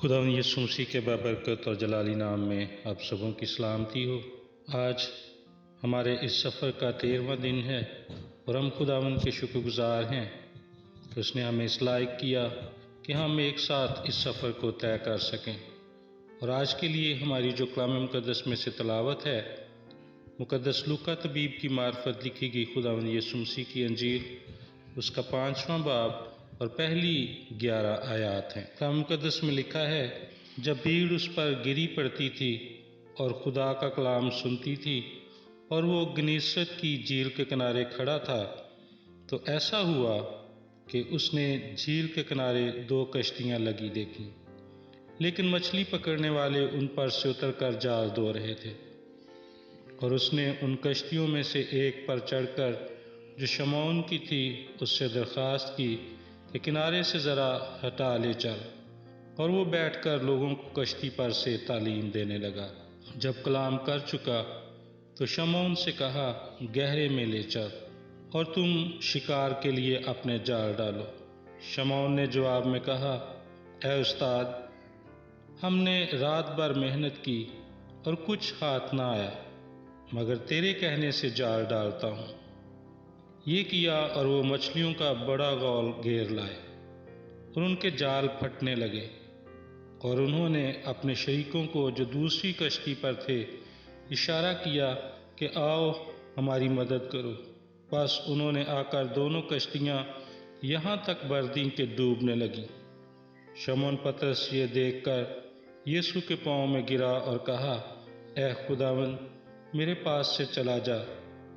خداوند یسوع مسیح کے بابرکت اور جلالی نام میں آپ سبوں کی سلامتی ہو۔ آج ہمارے اس سفر کا 13واں دن ہے اور ہم خداوند کے شکر گزار ہیں کہ اس نے ہمیں اس لائق کیا کہ ہم ایک ساتھ اس سفر کو طے کر سکیں۔ اور آج کے لیے ہماری جو کلام مقدس میں سے تلاوت ہے، مقدس لوکا طبیب کی معرفت لکھی گئی خداوند یسوع مسیح کی انجیل، اس کا 5واں باب اور پہلی 11 آیات ہیں۔ کلام مقدس میں لکھا ہے، جب بھیڑ اس پر گری پڑتی تھی اور خدا کا کلام سنتی تھی اور وہ گنیسرت کی جھیل کے کنارے کھڑا تھا، تو ایسا ہوا کہ اس نے جھیل کے کنارے 2 کشتیاں لگی دیکھیں، لیکن مچھلی پکڑنے والے ان پر سے اتر کر جال دھو رہے تھے۔ اور اس نے ان کشتیوں میں سے ایک پر چڑھ کر جو شمعون کی تھی اس سے درخواست کی کہ کنارے سے ذرا ہٹا لے چل، اور وہ بیٹھ کر لوگوں کو کشتی پر سے تعلیم دینے لگا۔ جب کلام کر چکا تو شمعون سے کہا، گہرے میں لے چل اور تم شکار کے لیے اپنے جال ڈالو۔ شمعون نے جواب میں کہا، اے استاد، ہم نے رات بھر محنت کی اور کچھ ہاتھ نہ آیا، مگر تیرے کہنے سے جال ڈالتا ہوں۔ یہ کیا اور وہ مچھلیوں کا بڑا غول گھیر لائے اور ان کے جال پھٹنے لگے، اور انہوں نے اپنے شریکوں کو جو دوسری کشتی پر تھے اشارہ کیا کہ آؤ ہماری مدد کرو۔ بس انہوں نے آ کر دونوں کشتیاں یہاں تک بھر دیں کہ ڈوبنے لگیں۔ شمعون پطرس یہ دیکھ کر یسوع کے پاؤں میں گرا اور کہا، اے خداوند، میرے پاس سے چلا جا،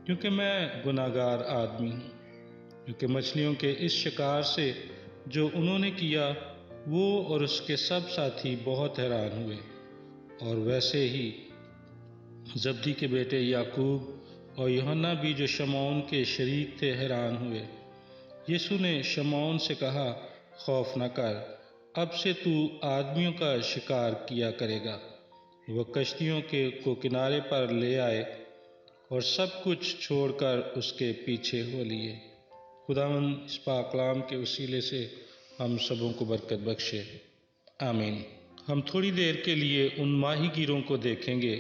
کیونکہ میں گناہ گار آدمی ہوں۔ کیونکہ مچھلیوں کے اس شکار سے جو انہوں نے کیا، وہ اور اس کے سب ساتھی بہت حیران ہوئے۔ اور ویسے ہی زبدی کے بیٹے یعقوب اور یوحنا بھی جو شمعون کے شریک تھے حیران ہوئے۔ یسوع نے شمعون سے کہا، خوف نہ کر، اب سے تو آدمیوں کا شکار کیا کرے گا۔ وہ کشتیوں کو کنارے پر لے آئے اور سب کچھ چھوڑ کر اس کے پیچھے ہو لیے۔ خداوند اس پاک کلام کے وسیلے سے ہم سبوں کو برکت بخشے، آمین۔ ہم تھوڑی دیر کے لیے ان ماہی گیروں کو دیکھیں گے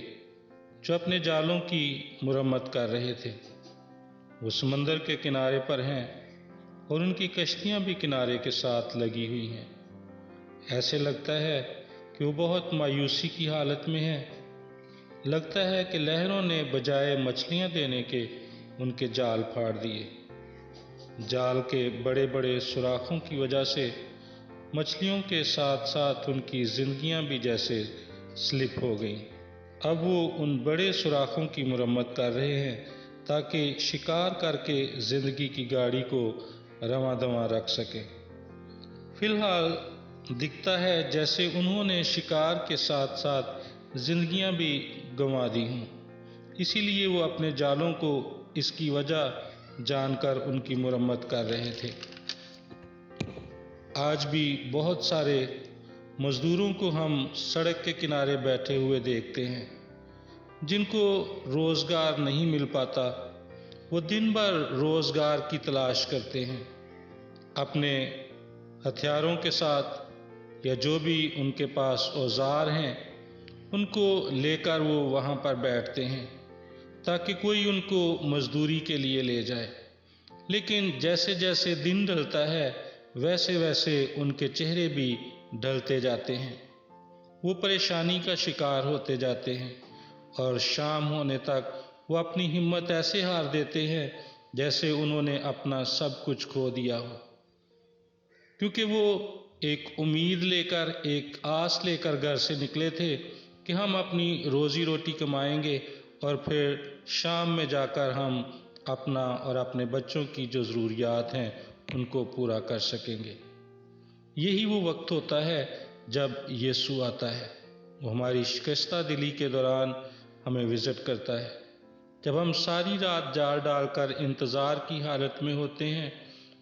جو اپنے جالوں کی مرمت کر رہے تھے۔ وہ سمندر کے کنارے پر ہیں اور ان کی کشتیاں بھی کنارے کے ساتھ لگی ہوئی ہیں۔ ایسے لگتا ہے کہ وہ بہت مایوسی کی حالت میں ہیں۔ لگتا ہے کہ لہروں نے بجائے مچھلیاں دینے کے ان کے جال پھاڑ دیے۔ جال کے بڑے بڑے سوراخوں کی وجہ سے مچھلیوں کے ساتھ ساتھ ان کی زندگیاں بھی جیسے سلپ ہو گئیں۔ اب وہ ان بڑے سوراخوں کی مرمت کر رہے ہیں تاکہ شکار کر کے زندگی کی گاڑی کو رواں دواں رکھ سکیں۔ فی الحال دکھتا ہے جیسے انہوں نے شکار کے ساتھ ساتھ زندگیاں بھی گنوا دی ہوں، اسی لیے وہ اپنے جالوں کو اس کی وجہ جان کر ان کی مرمت کر رہے تھے۔ آج بھی بہت سارے مزدوروں کو ہم سڑک کے کنارے بیٹھے ہوئے دیکھتے ہیں، جن کو روزگار نہیں مل پاتا۔ وہ دن بھر روزگار کی تلاش کرتے ہیں، اپنے ہتھیاروں کے ساتھ یا جو بھی ان کے پاس اوزار ہیں ان کو لے کر وہ وہاں پر بیٹھتے ہیں تاکہ کوئی ان کو مزدوری کے لیے لے جائے۔ لیکن جیسے جیسے دن ڈھلتا ہے ویسے ویسے ان کے چہرے بھی ڈھلتے جاتے ہیں۔ وہ پریشانی کا شکار ہوتے جاتے ہیں اور شام ہونے تک وہ اپنی ہمت ایسے ہار دیتے ہیں جیسے انہوں نے اپنا سب کچھ کھو دیا ہو، کیونکہ وہ ایک امید لے کر، ایک آس لے کر گھر سے نکلے تھے کہ ہم اپنی روزی روٹی کمائیں گے اور پھر شام میں جا کر ہم اپنا اور اپنے بچوں کی جو ضروریات ہیں ان کو پورا کر سکیں گے۔ یہی وہ وقت ہوتا ہے جب یسوع آتا ہے۔ وہ ہماری شکستہ دلی کے دوران ہمیں وزٹ کرتا ہے، جب ہم ساری رات جال ڈال کر انتظار کی حالت میں ہوتے ہیں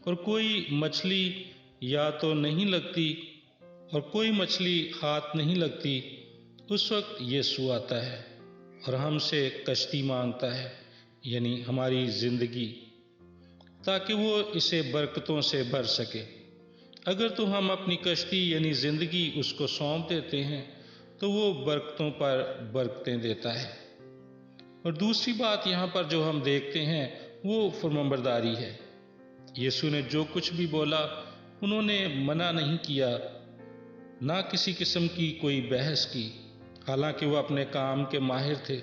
اور کوئی مچھلی یا تو نہیں لگتی اور کوئی مچھلی ہاتھ نہیں لگتی۔ اس وقت یسوع آتا ہے اور ہم سے کشتی مانگتا ہے، یعنی ہماری زندگی، تاکہ وہ اسے برکتوں سے بھر سکے۔ اگر تو ہم اپنی کشتی یعنی زندگی اس کو سونپ دیتے ہیں تو وہ برکتوں پر برکتیں دیتا ہے۔ اور دوسری بات یہاں پر جو ہم دیکھتے ہیں وہ فرمانبرداری ہے۔ یسوع نے جو کچھ بھی بولا انہوں نے منع نہیں کیا، نہ کسی قسم کی کوئی بحث کی، حالانکہ وہ اپنے کام کے ماہر تھے۔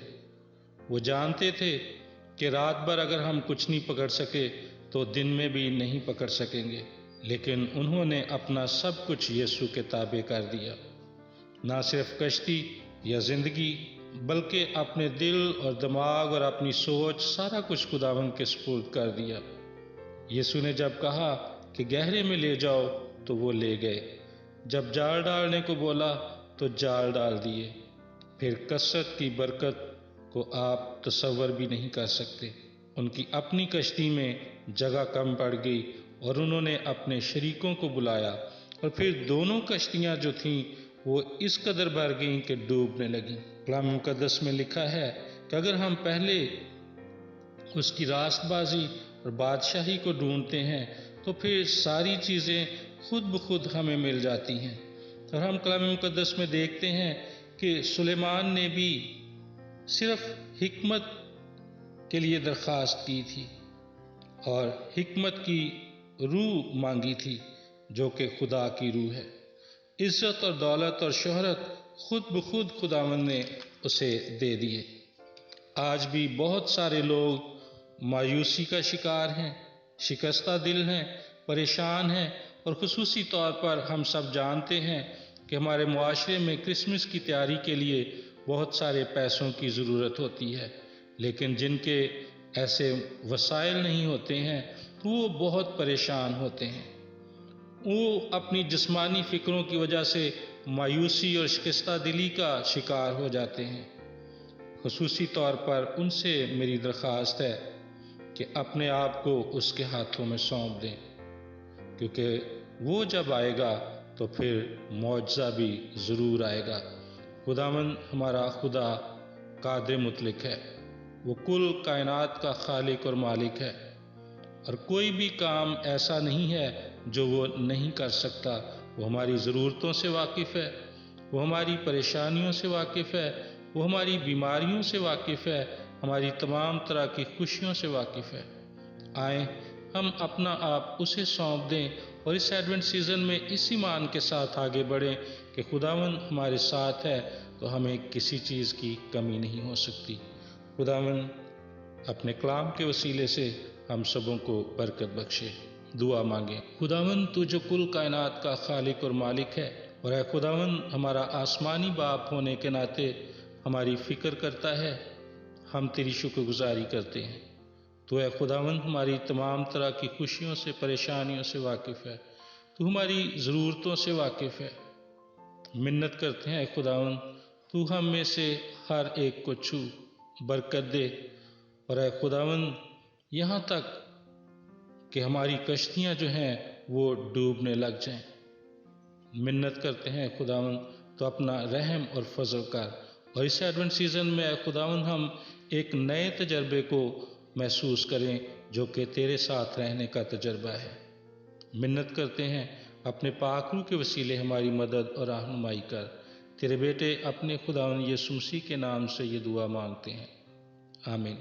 وہ جانتے تھے کہ رات بھر اگر ہم کچھ نہیں پکڑ سکے تو دن میں بھی نہیں پکڑ سکیں گے، لیکن انہوں نے اپنا سب کچھ یسوع کے تابع کر دیا، نہ صرف کشتی یا زندگی بلکہ اپنے دل اور دماغ اور اپنی سوچ سارا کچھ خداوند کے سپرد کر دیا۔ یسوع نے جب کہا کہ گہرے میں لے جاؤ تو وہ لے گئے، جب جال ڈالنے کو بولا تو جال ڈال دیے۔ پھر کثرت کی برکت کو آپ تصور بھی نہیں کر سکتے۔ ان کی اپنی کشتی میں جگہ کم پڑ گئی اور انہوں نے اپنے شریکوں کو بلایا، اور پھر دونوں کشتیاں جو تھیں وہ اس قدر بھر گئیں کہ ڈوبنے لگیں۔ کلام مقدس میں لکھا ہے کہ اگر ہم پہلے اس کی راست بازی اور بادشاہی کو ڈھونڈتے ہیں تو پھر ساری چیزیں خود بخود ہمیں مل جاتی ہیں۔ اور ہم کلام مقدس میں دیکھتے ہیں کہ سلیمان نے بھی صرف حکمت کے لیے درخواست کی تھی اور حکمت کی روح مانگی تھی جو کہ خدا کی روح ہے۔ عزت اور دولت اور شہرت خود بخود خداوند نے اسے دے دیے۔ آج بھی بہت سارے لوگ مایوسی کا شکار ہیں، شکستہ دل ہیں، پریشان ہیں، اور خصوصی طور پر ہم سب جانتے ہیں کہ ہمارے معاشرے میں کرسمس کی تیاری کے لیے بہت سارے پیسوں کی ضرورت ہوتی ہے، لیکن جن کے ایسے وسائل نہیں ہوتے ہیں وہ بہت پریشان ہوتے ہیں۔ وہ اپنی جسمانی فکروں کی وجہ سے مایوسی اور شکستہ دلی کا شکار ہو جاتے ہیں۔ خصوصی طور پر ان سے میری درخواست ہے کہ اپنے آپ کو اس کے ہاتھوں میں سونپ دیں، کیونکہ وہ جب آئے گا تو پھر معجزہ بھی ضرور آئے گا۔ خداوند ہمارا خدا قادر مطلق ہے، وہ کل کائنات کا خالق اور مالک ہے، اور کوئی بھی کام ایسا نہیں ہے جو وہ نہیں کر سکتا۔ وہ ہماری ضرورتوں سے واقف ہے، وہ ہماری پریشانیوں سے واقف ہے، وہ ہماری بیماریوں سے واقف ہے، ہماری تمام طرح کی خوشیوں سے واقف ہے۔ آئیں ہم اپنا آپ اسے سونپ دیں اور اس ایڈونٹ سیزن میں اس ایمان کے ساتھ آگے بڑھیں کہ خداوند ہمارے ساتھ ہے تو ہمیں کسی چیز کی کمی نہیں ہو سکتی۔ خداوند اپنے کلام کے وسیلے سے ہم سبوں کو برکت بخشے۔ دعا مانگیں۔ خداوند تو جو کل کائنات کا خالق اور مالک ہے، اور اے خداوند ہمارا آسمانی باپ ہونے کے ناطے ہماری فکر کرتا ہے، ہم تیری شکر گزاری کرتے ہیں۔ تو اے خداوند ہماری تمام طرح کی خوشیوں سے، پریشانیوں سے واقف ہے، تو ہماری ضرورتوں سے واقف ہے۔ منت کرتے ہیں اے خداوند تو ہم میں سے ہر ایک کو چھو، برکت دے، اور اے خداوند یہاں تک کہ ہماری کشتیاں جو ہیں وہ ڈوبنے لگ جائیں۔ منت کرتے ہیں خداوند تو اپنا رحم اور فضل کر، اور اس ایڈونٹ سیزن میں اے خداوند ہم ایک نئے تجربے کو محسوس کریں جو کہ تیرے ساتھ رہنے کا تجربہ ہے۔ منت کرتے ہیں اپنے پاک روح کے وسیلے ہماری مدد اور رہنمائی کر۔ تیرے بیٹے اپنے خداوند یسوع مسیح کے نام سے یہ دعا مانگتے ہیں، آمین۔